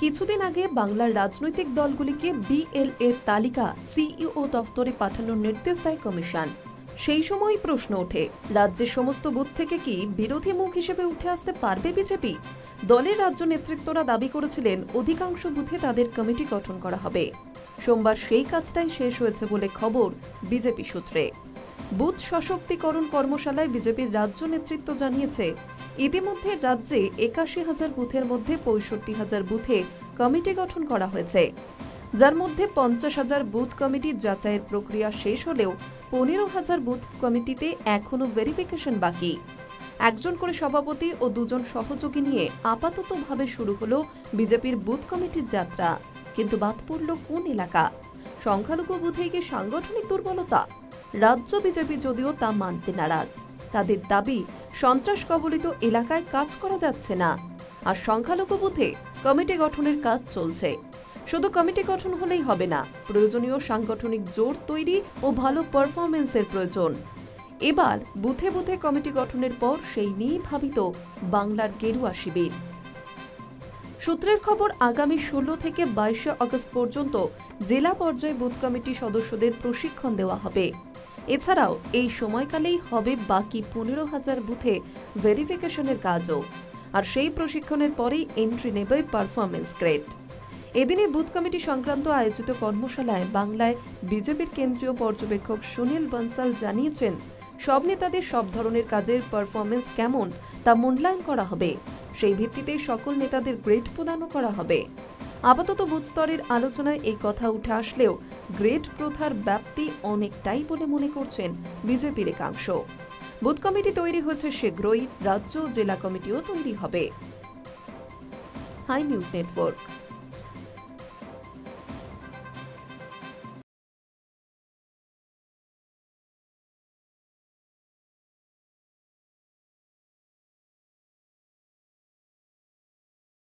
কিছুদিন আগে বাংলার রাজনৈতিক দলগুলিকে বিএলএর তালিকা সিইও দপ্তরে পাঠানোর নির্দেশ দেয় কমিশন। সেই সময় প্রশ্ন ওঠে, রাজ্যের সমস্ত বুথ থেকে কি বিরোধী মুখ হিসেবে উঠে আসতে পারবে বিজেপি? দলের রাজ্য নেতৃত্বরা দাবি করেছিলেন অধিকাংশ বুথে তাদের কমিটি গঠন করা হবে। সোমবার সেই কাজটাই শেষ হয়েছে বলে খবর বিজেপি সূত্রে। বুথ সশক্তিকরণ কর্মশালায় বিজেপির রাজ্য নেতৃত্ব জানিয়েছে, ইতিমধ্যে রাজ্যে ৮১,০০০ বুথের মধ্যে ৬৫,০০০ বুথে কমিটি গঠন করা হয়েছে, যার মধ্যে ৫০,০০০ বুথ কমিটির যাচাইয়ের প্রক্রিয়া শেষ হলেও ১৫,০০০ বুথ কমিটিতে এখনো ভেরিফিকেশন বাকি। একজন করে সভাপতি ও দুজন সহযোগী নিয়ে আপাততভাবে শুরু হলো বিজেপির বুথ কমিটির যাত্রা। কিন্তু বাদ পড়ল কোন এলাকা? সংখ্যালঘু বুথেই কি সাংগঠনিক দুর্বলতা? রাজ্য বিজেপি যদিও তা মানতে নারাজ। তাদের দাবি, সন্ত্রাস কবলিত এলাকায় কাজ করা যাচ্ছে না, আর সংখ্যালঘু বুথে কমিটি গঠনের কাজ চলছে। শুধু কমিটি গঠন হলেই হবে না, প্রয়োজনীয় সাংগঠনিক জোর তৈরি ও ভালো পারফরমেন্সের প্রয়োজন। এবার বুথে বুথে কমিটি গঠনের পর সেই নিয়ে ভাবিত বাংলার গেরুয়া শিবির। সূত্রের খবর, আগামী ১৬ থেকে ২২ আগস্ট পর্যন্ত জেলা পর্যায়ে বুথ কমিটি সদস্যদের প্রশিক্ষণ দেওয়া হবে। এছাড়াও এই সময়কালেই হবে বাকি ১৫,০০০ বুথে ভেরিফিকেশনের কাজও। আর সেই প্রশিক্ষণের পরেই এন্ট্রি নেবে পারফরমেন্স গ্রেড। এদিনে বুথ কমিটি সংক্রান্ত আয়োজিত কর্মশালায় বাংলায় বিজেপির কেন্দ্রীয় পর্যবেক্ষক সুনীল বনসাল জানিয়েছেন, সব নেতাদের সব ধরনের কাজের পারফরমেন্স কেমন তা মূল্যায়ন করা হবে। সেই ভিত্তিতে সকল নেতাদের গ্রেড প্রদানও করা হবে। আপাতত বুথ স্তরের আলোচনায় এই কথা উঠে আসলেও গ্রেড প্রথার ব্যাপ্তি অনেকটাই বলে মনে করছেন বিজেপির একাংশ। বুথ কমিটি তৈরি হয়েছে শীঘ্রই, রাজ্য জেলা কমিটিও তৈরি হবে। High news network.